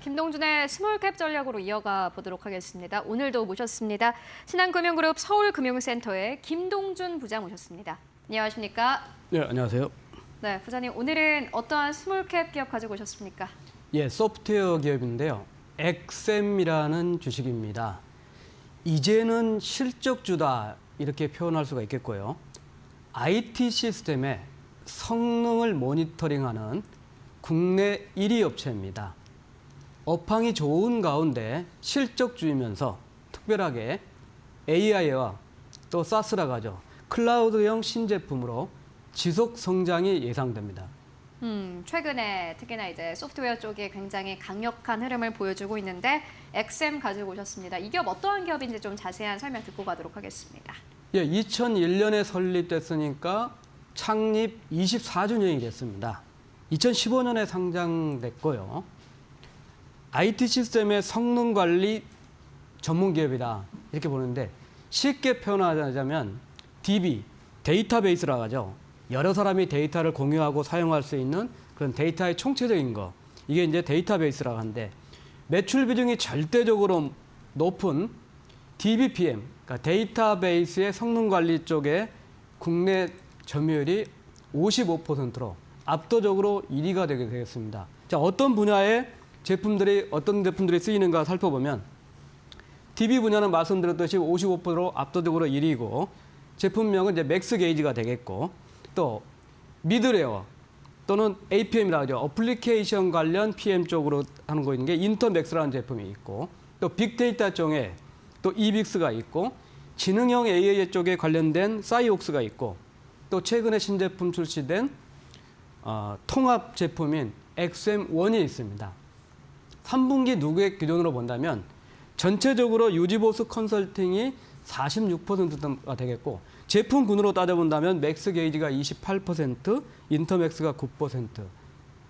김동준의 스몰캡 전략으로 이어가 보도록 하겠습니다. 오늘도 모셨습니다. 신한금융그룹 서울금융센터의 김동준 부장 모셨습니다. 안녕하십니까? 네, 안녕하세요. 네, 부장님 오늘은 어떠한 스몰캡 기업 가지고 오셨습니까? 예, 소프트웨어 기업인데요. 엑셈이라는 주식입니다. 이제는 실적주다 이렇게 표현할 수가 있겠고요. IT 시스템의 성능을 모니터링하는 국내 1위 업체입니다. 업황이 좋은 가운데 실적주이면서 특별하게 AI와 또 SaaS라고 하죠. 클라우드형 신제품으로 지속 성장이 예상됩니다. 최근에 특히나 이제 소프트웨어 쪽에 굉장히 강력한 흐름을 보여주고 있는데 엑셈 가지고 오셨습니다. 이 기업 어떠한 기업인지 좀 자세한 설명 듣고 가도록 하겠습니다. 예, 2001년에 설립됐으니까 창립 24주년이 됐습니다. 2015년에 상장됐고요. IT 시스템의 성능 관리 전문 기업이다 이렇게 보는데 쉽게 표현하자면 DB, 데이터베이스라고 하죠. 여러 사람이 데이터를 공유하고 사용할 수 있는 그런 데이터의 총체적인 거. 이게 이제 데이터베이스라고 하는데 매출 비중이 절대적으로 높은 DBPM, 그러니까 데이터베이스의 성능 관리 쪽에 국내 점유율이 55%로 압도적으로 1위가 되게 되겠습니다. 자, 어떤 제품들이 쓰이는가 살펴보면 DB 분야는 말씀드렸듯이 55%로 압도적으로 1위고 제품명은 이제 맥스 게이지가 되겠고 또 미드웨어 또는 APM이라고 하죠. 어플리케이션 관련 PM 쪽으로 하는 거 있는 게 인터맥스라는 제품이 있고 또 빅데이터 쪽에 또 이빅스가 있고 지능형 AI 쪽에 관련된 사이옥스가 있고 또 최근에 신제품 출시된 통합 제품인 엑셈1이 있습니다. 3분기 누구의 기준으로 본다면 전체적으로 유지보수 컨설팅이 46%가 되겠고 제품군으로 따져본다면 맥스 게이지가 28%, 인터맥스가 9%,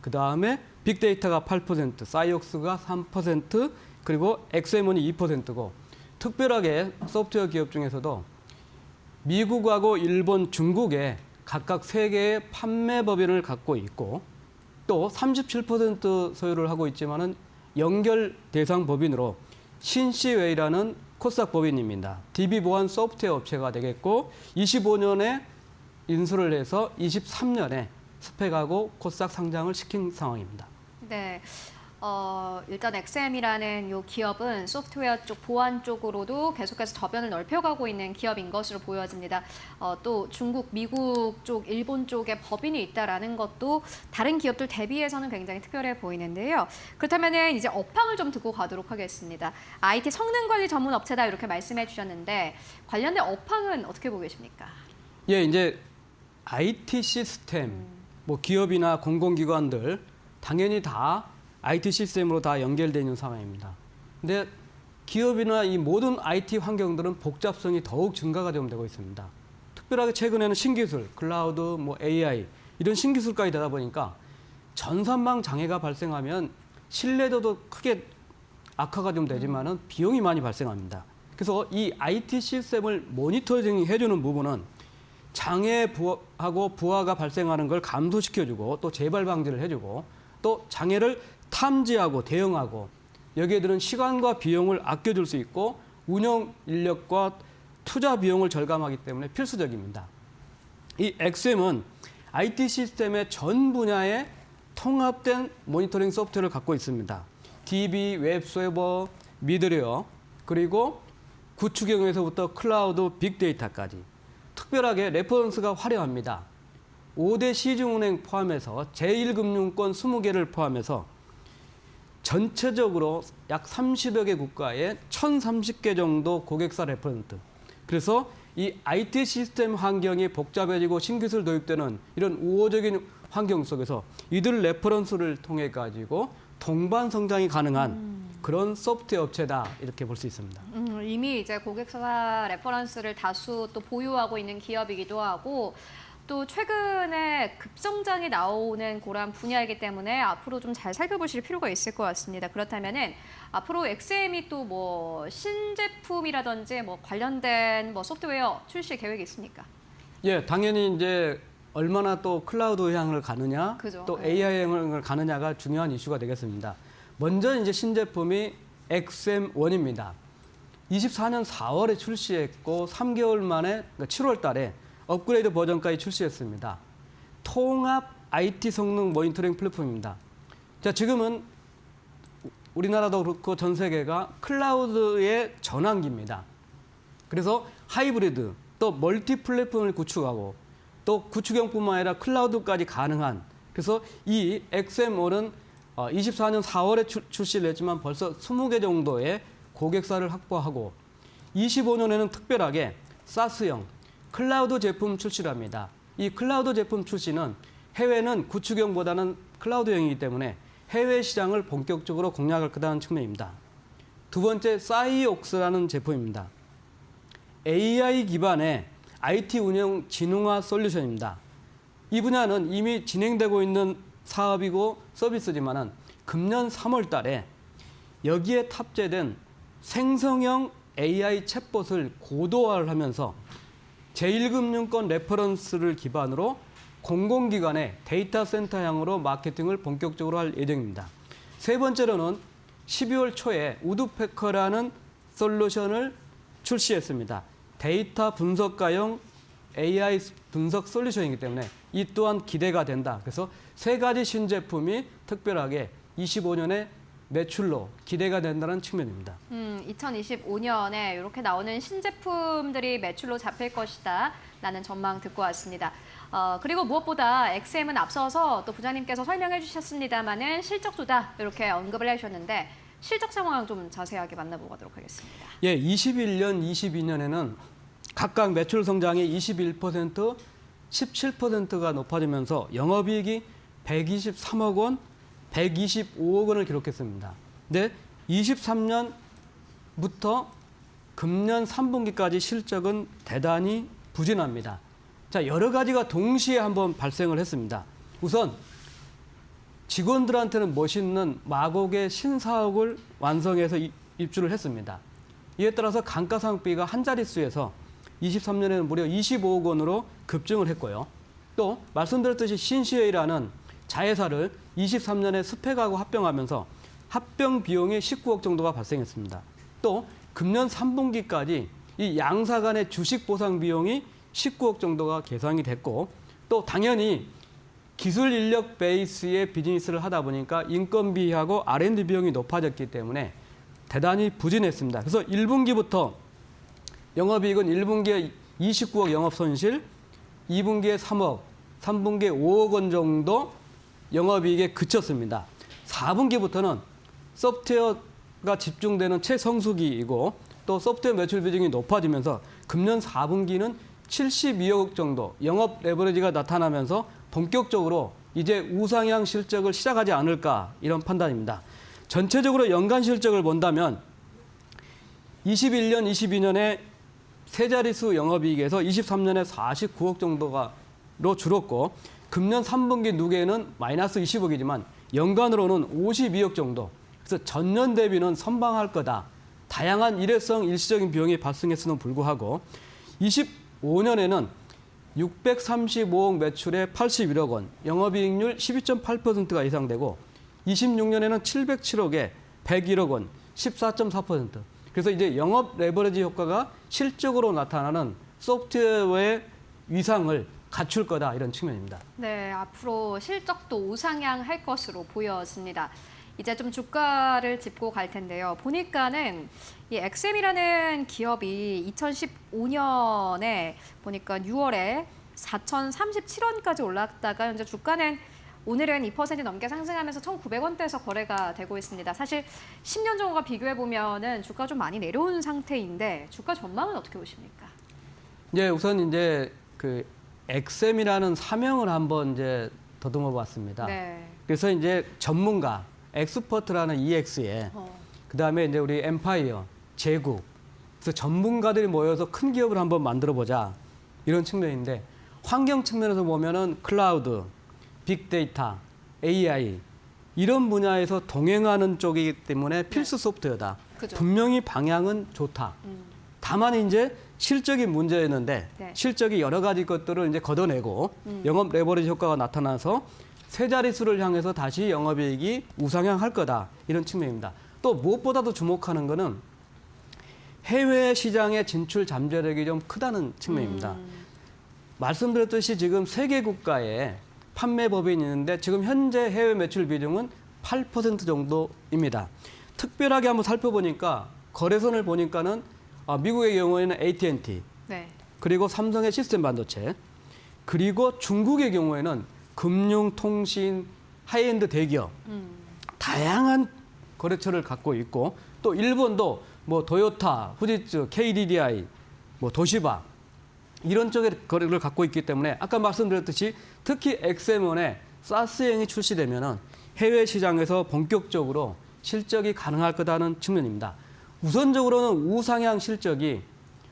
그 다음에 빅데이터가 8%, 사이옥스가 3%, 그리고 엑셈1이 2%고 특별하게 소프트웨어 기업 중에서도 미국하고 일본, 중국에 각각 3개의 판매 법인을 갖고 있고 또 37% 소유를 하고 있지만은 연결 대상 법인으로 신시웨이라는 코스닥 법인입니다. DB 보안 소프트웨어 업체가 되겠고 25년에 인수를 해서 23년에 스펙하고 코스닥 상장을 시킨 상황입니다. 네. 일단 엑셈이라는 이 기업은 소프트웨어 쪽, 보안 쪽으로도 계속해서 저변을 넓혀가고 있는 기업인 것으로 보여집니다. 또 중국, 미국 쪽, 일본 쪽에 법인이 있다라는 것도 다른 기업들 대비해서는 굉장히 특별해 보이는데요. 그렇다면 이제 업황을 좀 듣고 가도록 하겠습니다. IT 성능 관리 전문 업체다 이렇게 말씀해 주셨는데 관련된 업황은 어떻게 보고 계십니까? 예, 이제 IT 시스템, 뭐 기업이나 공공기관들 당연히 다 IT 시스템으로 다 연결되어 있는 상황입니다. 근데 기업이나 이 모든 IT 환경들은 복잡성이 더욱 증가가 되고 있습니다. 특별하게 최근에는 신기술, 클라우드, 뭐 AI 이런 신기술까지 되다 보니까 전산망 장애가 발생하면 신뢰도도 크게 악화가 좀 되지만은 비용이 많이 발생합니다. 그래서 이 IT 시스템을 모니터링 해주는 부분은 장애하고 부하가 발생하는 걸 감소시켜주고 또 재발 방지를 해주고 또 장애를 탐지하고 대응하고 여기에 드는 시간과 비용을 아껴줄 수 있고 운영 인력과 투자 비용을 절감하기 때문에 필수적입니다. 이 엑셈은 IT 시스템의 전 분야의 통합된 모니터링 소프트웨어를 갖고 있습니다. DB, 웹서버, 미드웨어 그리고 구축형에서부터 클라우드, 빅데이터까지 특별하게 레퍼런스가 화려합니다. 5대 시중은행 포함해서 제1금융권 20개를 포함해서 전체적으로 약 30여 개 국가에 1,030개 정도 고객사 레퍼런트. 그래서 이 IT 시스템 환경이 복잡해지고 신기술 도입되는 이런 우호적인 환경 속에서 이들 레퍼런스를 통해 가지고 동반 성장이 가능한 그런 소프트웨어 업체다 이렇게 볼 수 있습니다. 이미 이제 고객사 레퍼런스를 다수 또 보유하고 있는 기업이기도 하고 또 최근에 급성장이 나오는 그런 분야이기 때문에 앞으로 좀 잘 살펴보실 필요가 있을 것 같습니다. 그렇다면은 앞으로 엑셈이 또 뭐 신제품이라든지 뭐 관련된 뭐 소프트웨어 출시 계획이 있습니까? 예, 당연히 이제 얼마나 또 클라우드 향을 가느냐, 그죠. 또 네. AI 향을 가느냐가 중요한 이슈가 되겠습니다. 먼저 이제 신제품이 XM1입니다. 24년 4월에 출시했고 3개월 만에 그러니까 7월 달에 업그레이드 버전까지 출시했습니다. 통합 IT 성능 모니터링 플랫폼입니다. 자, 지금은 우리나라도 그렇고 전 세계가 클라우드의 전환기입니다. 그래서 하이브리드 또 멀티 플랫폼을 구축하고 또 구축형뿐만 아니라 클라우드까지 가능한 그래서 이 XM1은 24년 4월에 출시를 했지만 벌써 20개 정도의 고객사를 확보하고 25년에는 특별하게 사스형 클라우드 제품 출시를 합니다. 이 클라우드 제품 출시는 해외는 구축형보다는 클라우드형이기 때문에 해외 시장을 본격적으로 공략할 거라는 측면입니다. 두 번째, 사이옥스라는 제품입니다. AI 기반의 IT 운영 진흥화 솔루션입니다. 이 분야는 이미 진행되고 있는 사업이고 서비스지만은 금년 3월 달에 여기에 탑재된 생성형 AI 챗봇을 고도화를 하면서 제1금융권 레퍼런스를 기반으로 공공기관의 데이터 센터향으로 마케팅을 본격적으로 할 예정입니다. 세 번째로는 12월 초에 우드패커라는 솔루션을 출시했습니다. 데이터 분석가용 AI 분석 솔루션이기 때문에 이 또한 기대가 된다. 그래서 세 가지 신제품이 특별하게 25년에 매출로 기대가 된다는 측면입니다. 2025년에 이렇게 나오는 신제품들이 매출로 잡힐 것이다 라는 전망 듣고 왔습니다. 그리고 무엇보다 XM은 앞서서 또 부장님께서 설명해 주셨습니다마는 실적주다 이렇게 언급을 해주셨는데 실적 상황 좀 자세하게 만나보도록 하겠습니다. 예, 21년, 22년에는 각각 매출 성장이 21%, 17%가 높아지면서 영업이익이 123억 원, 125억 원을 기록했습니다. 근데 23년부터 금년 3분기까지 실적은 대단히 부진합니다. 자, 여러 가지가 동시에 한번 발생을 했습니다. 우선 직원들한테는 멋있는 마곡의 신사옥을 완성해서 입주를 했습니다. 이에 따라서 감가상각비가 한 자릿수에서 23년에는 무려 25억 원으로 급증을 했고요. 또 말씀드렸듯이 신CA라는 자회사를 23년에 스펙하고 합병하면서 합병 비용이 19억 정도가 발생했습니다. 또 금년 3분기까지 이 양사 간의 주식 보상 비용이 19억 정도가 계산이 됐고 또 당연히 기술 인력 베이스의 비즈니스를 하다 보니까 인건비하고 R&D 비용이 높아졌기 때문에 대단히 부진했습니다. 그래서 1분기부터 영업이익은 1분기에 29억 영업손실, 2분기에 3억, 3분기에 5억 원 정도 영업이익에 그쳤습니다. 4분기부터는 소프트웨어가 집중되는 최성수기이고 또 소프트웨어 매출 비중이 높아지면서 금년 4분기는 72억 정도 영업 레버리지가 나타나면서 본격적으로 이제 우상향 실적을 시작하지 않을까 이런 판단입니다. 전체적으로 연간 실적을 본다면 21년, 22년에 세 자릿수 영업이익에서 23년에 49억 정도로 줄었고 금년 3분기 누계는 마이너스 20억이지만 연간으로는 52억 정도. 그래서 전년 대비는 선방할 거다. 다양한 일회성 일시적인 비용이 발생했음에도 불구하고 25년에는 635억 매출에 81억 원, 영업이익률 12.8%가 예상되고 26년에는 707억에 101억 원, 14.4%. 그래서 이제 영업 레버리지 효과가 실적으로 나타나는 소프트웨어의 위상을 갖출 거다 이런 측면입니다. 네, 앞으로 실적도 우상향할 것으로 보여집니다. 이제 좀 주가를 짚고 갈 텐데요. 보니까는 이 XM이라는 기업이 2015년에 보니까 6월에 4,037원까지 올랐다가 현재 주가는 오늘은 2% 넘게 상승하면서 1,900원대에서 거래가 되고 있습니다. 사실 10년 전과 비교해 보면은 주가 좀 많이 내려온 상태인데 주가 전망은 어떻게 보십니까? 이제 우선 이제 그 XM이라는 사명을 한번 이제 더듬어 봤습니다. 네. 그래서 이제 전문가 엑스퍼트라는 EX에 그다음에 이제 우리 엠파이어, 제국 그래서 전문가들이 모여서 큰 기업을 한번 만들어 보자 이런 측면인데 환경 측면에서 보면은 클라우드, 빅데이터, AI 이런 분야에서 동행하는 쪽이기 때문에 필수 소프트웨어다. 그죠. 분명히 방향은 좋다. 다만 이제 실적이 문제였는데 네. 실적이 여러 가지 것들을 이제 걷어내고 영업 레버리지 효과가 나타나서 세 자릿수를 향해서 다시 영업이익이 우상향할 거다. 이런 측면입니다. 또 무엇보다도 주목하는 것은 해외 시장의 진출 잠재력이 좀 크다는 측면입니다. 말씀드렸듯이 지금 세개 국가에 판매 법인이 있는데 지금 현재 해외 매출 비중은 8% 정도입니다. 특별하게 한번 살펴보니까 거래선을 보니까는 미국의 경우에는 AT&T, 네. 그리고 삼성의 시스템 반도체, 그리고 중국의 경우에는 금융, 통신, 하이엔드 대기업, 다양한 거래처를 갖고 있고 또 일본도 뭐 도요타, 후지츠, KDDI, 뭐 도시바 이런 쪽의 거래를 갖고 있기 때문에 아까 말씀드렸듯이 특히 엑세몬의 사스행이 출시되면은 해외 시장에서 본격적으로 실적이 가능할 거다는 측면입니다. 우선적으로는 우상향 실적이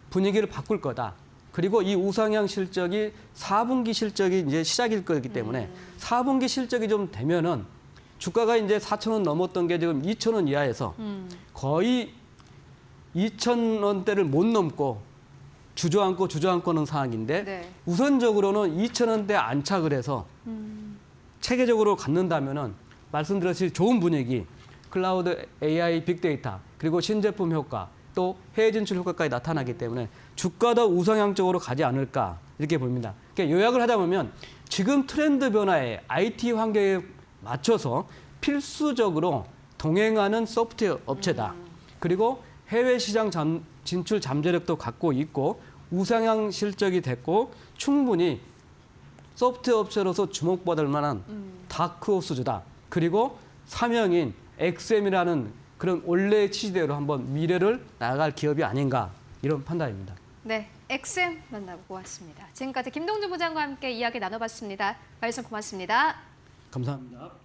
분위기를 바꿀 거다. 그리고 이 우상향 실적이 4분기 실적이 이제 시작일 거기 때문에 4분기 실적이 좀 되면은 주가가 이제 4,000원 넘었던 게 지금 2,000원 이하에서 거의 2,000원대를 못 넘고 주저앉고는 상황인데 네. 우선적으로는 2,000원대 안착을 해서 체계적으로 갖는다면은 말씀드렸듯이 좋은 분위기, 클라우드 AI 빅데이터, 그리고 신제품 효과, 또 해외 진출 효과까지 나타나기 때문에 주가도 우상향적으로 가지 않을까 이렇게 보입니다. 그러니까 요약을 하다 보면 지금 트렌드 변화에 IT 환경에 맞춰서 필수적으로 동행하는 소프트웨어 업체다. 그리고 해외 시장 진출 잠재력도 갖고 있고 우상향 실적이 됐고 충분히 소프트웨어 업체로서 주목받을 만한 다크호스즈다. 그리고 사명인 엑셈이라는 그런 원래의 취지대로 한번 미래를 나아갈 기업이 아닌가 이런 판단입니다. 네, 엑셈 만나보고 왔습니다. 지금까지 김동준 부장과 함께 이야기 나눠봤습니다. 말씀 고맙습니다. 감사합니다.